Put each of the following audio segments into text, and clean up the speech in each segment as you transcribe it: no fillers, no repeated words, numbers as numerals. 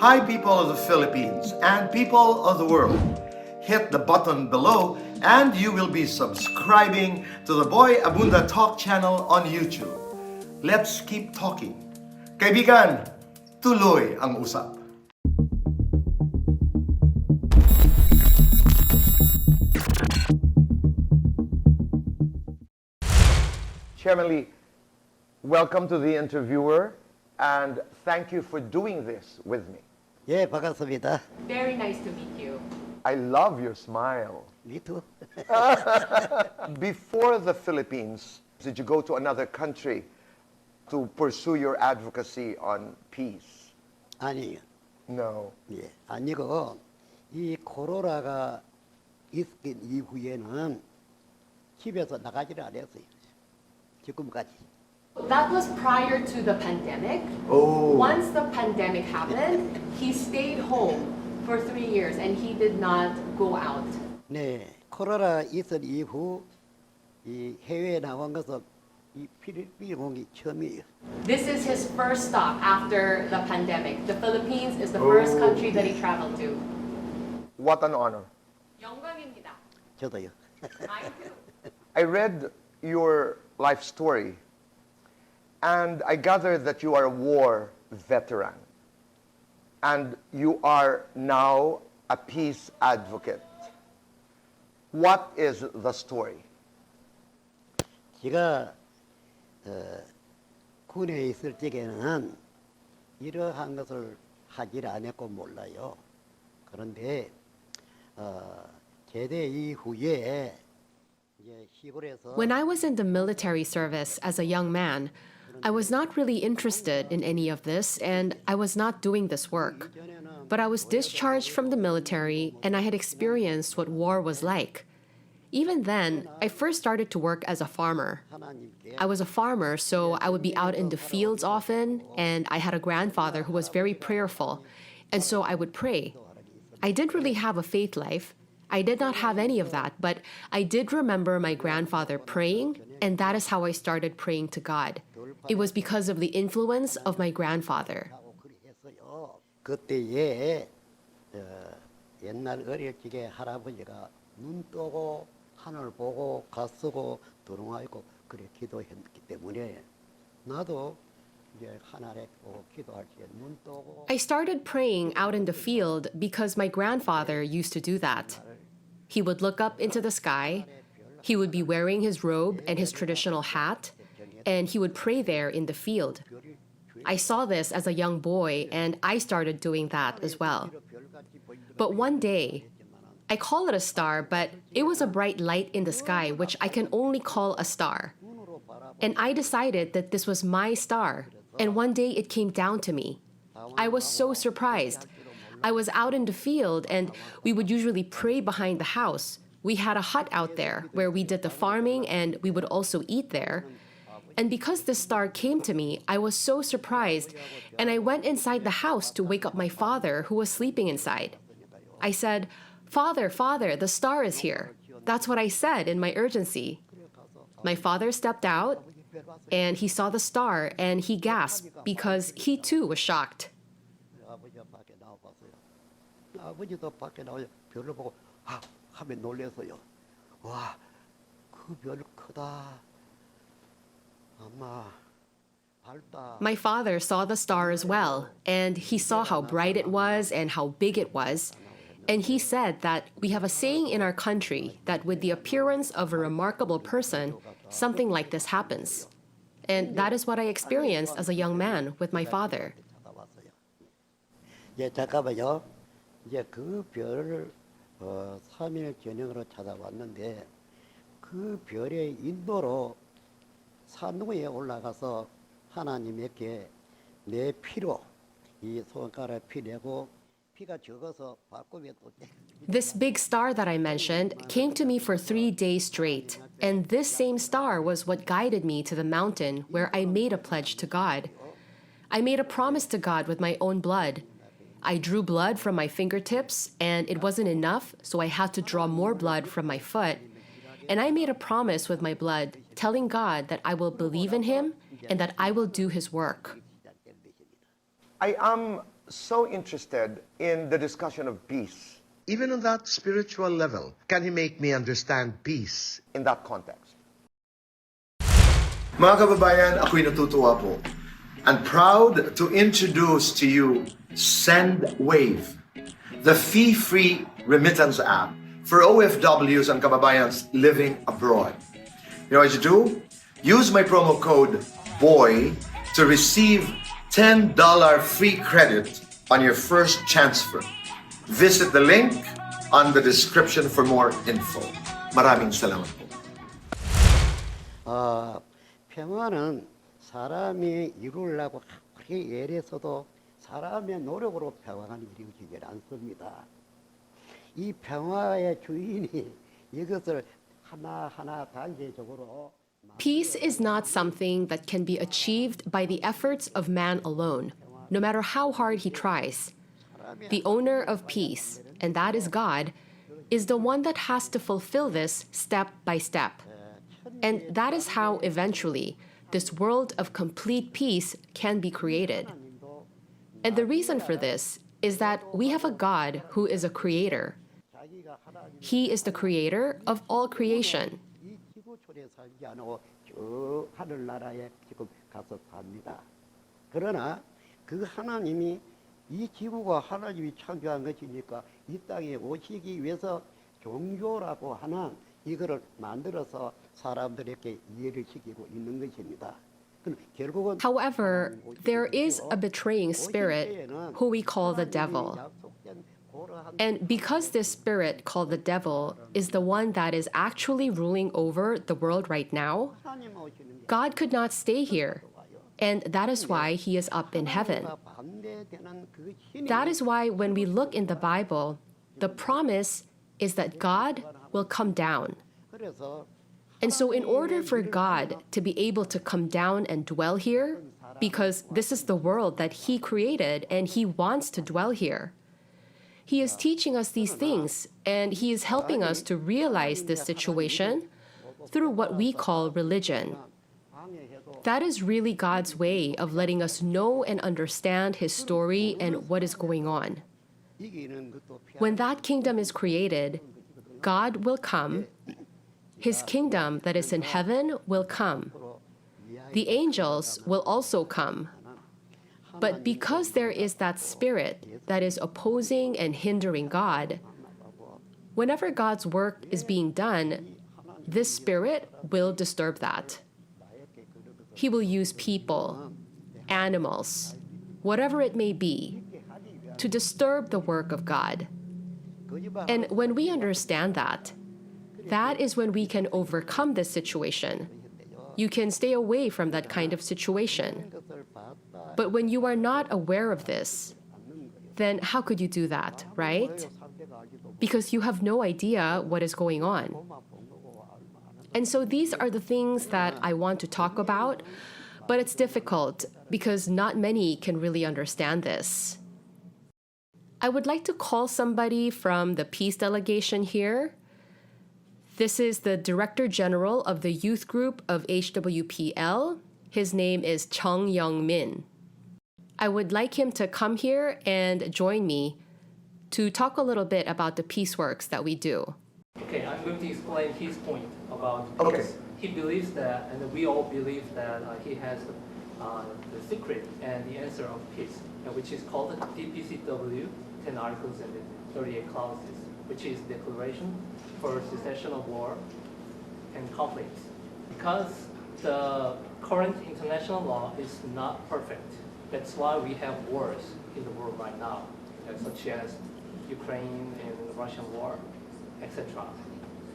Hi, people of the Philippines and people of the world. Hit the button below and you will be subscribing to the Boy Abunda Talk channel on YouTube. Let's keep talking. Kaibigan, tuloy ang usap. Chairman Lee, welcome to the interviewer and thank you for doing this with me. 예, 반갑습니다. Very nice to meet you. I love your smile. Me too. Before the Philippines, did you go to another country to pursue your advocacy on peace? 아니요. No. 예, 아니고 이 코로나가 있긴 이후에는 집에서 나가지를 않았어요. 지금까지. That was prior to the pandemic. Oh. Once the pandemic happened, he stayed home for 3 years and he did not go out. 네, 코로나 있은 이후 이 해외에 나온 것은 이 필리핀 공이 처음이에요. This is his first stop after the pandemic. The Philippines is the first country that he traveled to. What an honor. 영광입니다. 저도요. Mine too. I read your life story and I gathered that you are a war veteran and you are now a peace advocate. What is the story? 제가 군에 있을 적에는 이러한 것을 하질 않았고 몰라요. 그런데 제대 이후에 이제 시골에서 When I was in the military service as a young man, I was not really interested in any of this and I was not doing this work. But I was discharged from the military and I had experienced what war was like. Even then, I first started to work as a farmer. I was a farmer, so I would be out in the fields often, and I had a grandfather who was very prayerful, and so I would pray. I didn't really have a faith life. I did not have any of that, but I did remember my grandfather praying, and that is how I started praying to God. It was because of the influence of my grandfather. 그때에 옛날 어릴 적에 할아버지가 눈 뜨고 하늘 보고 가 쓰고 들어가고 그래 기도했기 때문에 나도 이제 하늘에 보고 기도할 때 눈 뜨고 I started praying out in the field because my grandfather used to do that. He would look up into the sky, he would be wearing his robe and his traditional hat, and he would pray there in the field. I saw this as a young boy, and I started doing that as well. But one day, I call it a star, but it was a bright light in the sky, which I can only call a star. And I decided that this was my star, and one day it came down to me. I was so surprised. I was out in the field, and we would usually pray behind the house. We had a hut out there where we did the farming, and we would also eat there. And because this star came to me, I was so surprised, and I went inside the house to wake up my father, who was sleeping inside. I said, "Father, Father, the star is here." That's what I said in my urgency. My father stepped out, and he saw the star, and he gasped because he too was shocked. 아버지가 밖에 나와봤어요. 아버지도 밖에 나와 별을 보고 하면 놀랐어요. 와, 그 별 크다. My father saw the star as well, and he saw how bright it was and how big it was. And he said that we have a saying in our country that with the appearance of a remarkable person, something like this happens. And that is what I experienced as a young man with my father. 예, 잠깐만요. 이제 그 별을 3일 저녁으로 찾아왔는데 그 별의 인도로 산 위에 올라가서 하나님께 내 피로 이 손가락 피 내고 피가 적어서 바꾸면 또 This big star that I mentioned came to me for 3 days straight, and this same star was what guided me to the mountain where I made a pledge to God. I made a promise to God with my own blood. I drew blood from my fingertips, and it wasn't enough, so I had to draw more blood from my foot. And I made a promise with my blood, telling God that I will believe in Him and that I will do His work. I am so interested in the discussion of peace. Even on that spiritual level, can he make me understand peace in that context? Mga kababayan, ako'y natutuwa po and proud to introduce to you SendWave, the fee-free remittance app for OFWs and kababayans living abroad. You know what you do? Use my promo code BOY to receive $10 free credit on your first transfer. Visit the link on the description for more info. Maraming salamat po. 평화는 사람이 이루려고 그렇게 애려서도 사람의 노력으로 평화가 이루어지지 않습니다. 이 평화의 주인이 이것을 하나하나 단계적으로 Peace is not something that can be achieved by the efforts of man alone, no matter how hard he tries. The owner of peace, and that is God, is the one that has to fulfill this step by step. And that is how eventually this world of complete peace can be created. And the reason for this is that we have a God who is a creator. He is the creator of all creation. 이 지구촌에 살지 않고 저 하늘나라에 지금 가서 삽니다. 그러나 그 하나님이 이 지구가 하나님이 창조한 것이니까 이 땅에 오시기 위해서 종교라고 하는 이거를 만들어서 사람들에게 이해를 시키고 있는 것입니다. 결국은 However, there is a betraying spirit who we call the devil. And because this spirit called the devil is the one that is actually ruling over the world right now, God could not stay here. And that is why he is up in heaven. That is why when we look in the Bible, the promise is that God will come down. And so in order for God to be able to come down and dwell here, because this is the world that he created and he wants to dwell here, he is teaching us these things and he is helping us to realize this situation through what we call religion. That is really God's way of letting us know and understand his story and what is going on. When that kingdom is created, God will come. His kingdom that is in heaven will come. The angels will also come. But because there is that spirit that is opposing and hindering God, whenever God's work is being done, this spirit will disturb that. He will use people, animals, whatever it may be, to disturb the work of God. And when we understand that, that is when we can overcome this situation. You can stay away from that kind of situation. But when you are not aware of this, then how could you do that, right? Because you have no idea what is going on. And so these are the things that I want to talk about, but it's difficult because not many can really understand this. I would like to call somebody from the peace delegation here. This is the Director General of the Youth Group of HWPL. His name is Chung Young-min. I would like him to come here and join me to talk a little bit about the peace works that we do. Okay, I'm going to explain his point about Okay. peace. He believes that, and we all believe that he has the secret and the answer of peace, which is called the DPCW, 10 Articles and 38 Clauses, which is Declaration for Cessation of War and Conflicts. Because the current international law is not perfect, that's why we have wars in the world right now, such as Ukraine and Russian war, etc.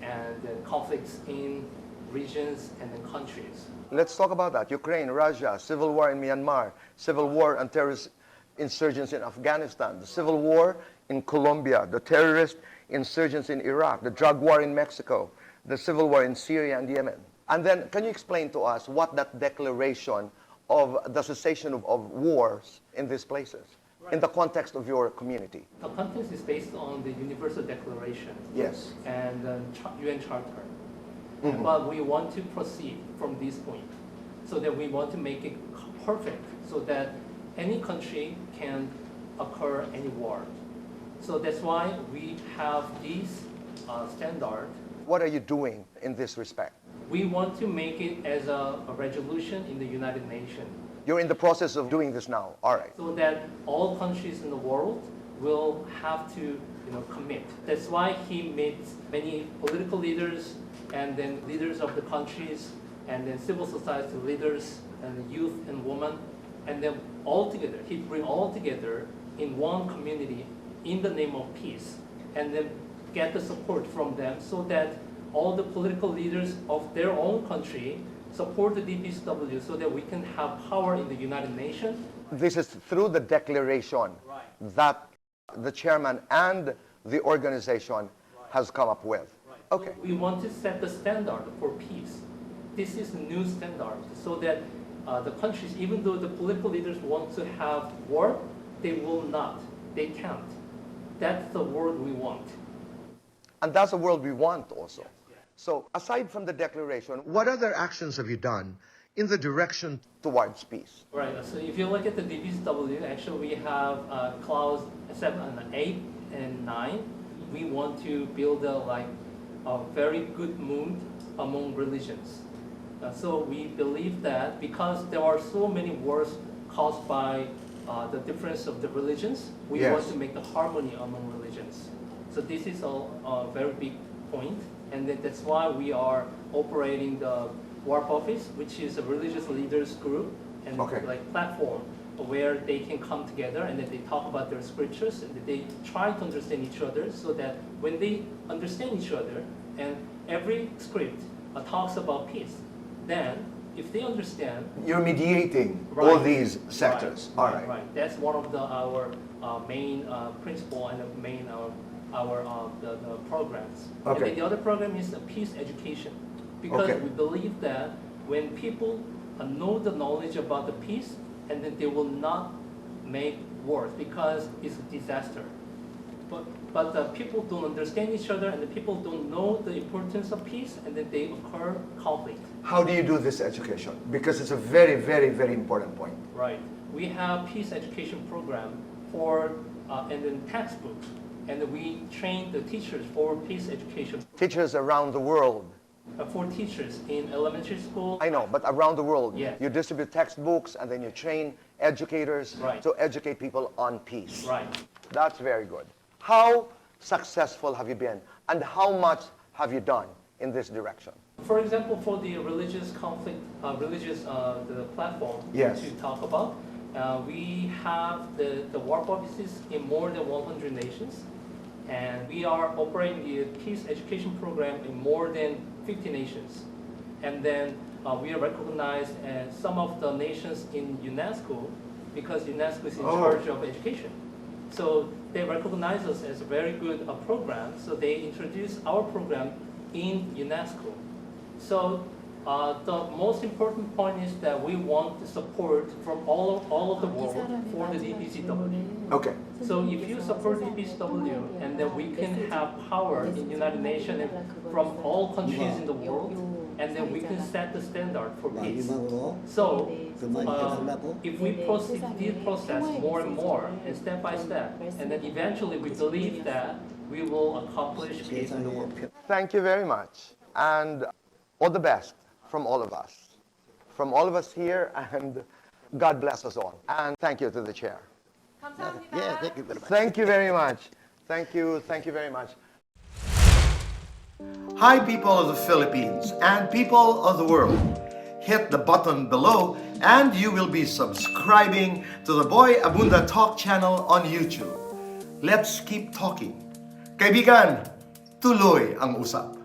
And conflicts in regions and in countries. Let's talk about that. Ukraine, Russia, civil war in Myanmar, civil war and terrorist insurgents in Afghanistan, the civil war in Colombia, the terrorist insurgents in Iraq, the drug war in Mexico, the civil war in Syria and Yemen. And then can you explain to us what that declaration of the cessation of wars in these places, in the context of your community? The context is based on the Universal Declaration Yes. and the UN Charter. Mhm. But we want to proceed from this point, so that we want to make it perfect, so that any country can occur any war. So that's why we have these standard. What are you doing in this respect? We want to make it as a resolution in the United Nations You're in the process of doing this now. All right. so that all countries in the world will have to commit. That's why he meets many political leaders and then leaders of the countries and then civil society leaders and youth and women, and then all together, he bring all together in one community in the name of peace, and then get the support from them so that all the political leaders of their own country support the DPCW so that we can have power in the United Nations. This is through the declaration Right. that the chairman and the organization has come up with. Okay. We want to set the standard for peace. This is a new standard so that the countries, even though the political leaders want to have war, they will not, they can't. That's the world we want. And that's the world we want also. So aside from the declaration, what other actions have you done in the direction towards peace? Right, so if you look at the DPCW, actually we have clause 7, 8, and 9. We want to build a very good mood among religions. So we believe that because there are so many wars caused by the difference of the religions, we Yes. want to make the harmony among religions. So this is a very big point, and that's why we are operating the WARP office, which is a religious leaders group and Okay. platform where they can come together and then they talk about their scriptures and they try to understand each other so that when they understand each other and every script talks about peace, then if they understand. You're mediating all Right. these sectors. Right, All right. right. That's one of our main principle and the main the programs. And Okay. then the other program is peace education, because Okay. we believe that when people know the knowledge about the peace, and then they will not make wars because it's a disaster. But the people don't understand each other, and the people don't know the importance of peace, and then they occur conflict. How do you do this education? Because it's a very, very, very important point. Right. We have peace education program for and then textbooks, and we train the teachers for peace education. Teachers around the world. For teachers in elementary school. I know, but around the world, Yeah. you distribute textbooks and then you train educators Right. to educate people on peace. Right. That's very good. How successful have you been, and how much have you done in this direction? For example, for the religious conflict, the platform Yes. to talk about, we have the WARP offices in more than 100 nations, and we are operating the peace education program in more than 50 nations. And then we are recognized as some of the nations in UNESCO because UNESCO is in charge of education. So they recognize us as a very good program, so they introduce our program in UNESCO. So the most important point is that we want the support from all of the world for the DPCW. Okay. So if you support DPCW, and then we can have power in United Nations and from all countries in the world, and then we can set the standard for peace. 마지막으로 So 그만 해달라고. if we proceed this process more and more and step by step, and then eventually we believe that we will accomplish peace in the world. Thank you very much, and all the best from all of us. From all of us here, and God bless us all. And thank you to the chair. 감사합니다. Yeah, thank you very much. Thank you very much. Thank you very much. Hi, people of the Philippines and people of the world. Hit the button below and you will be subscribing to the Boy Abunda Talk channel on YouTube. Let's keep talking. Kaibigan, tuloy ang usap.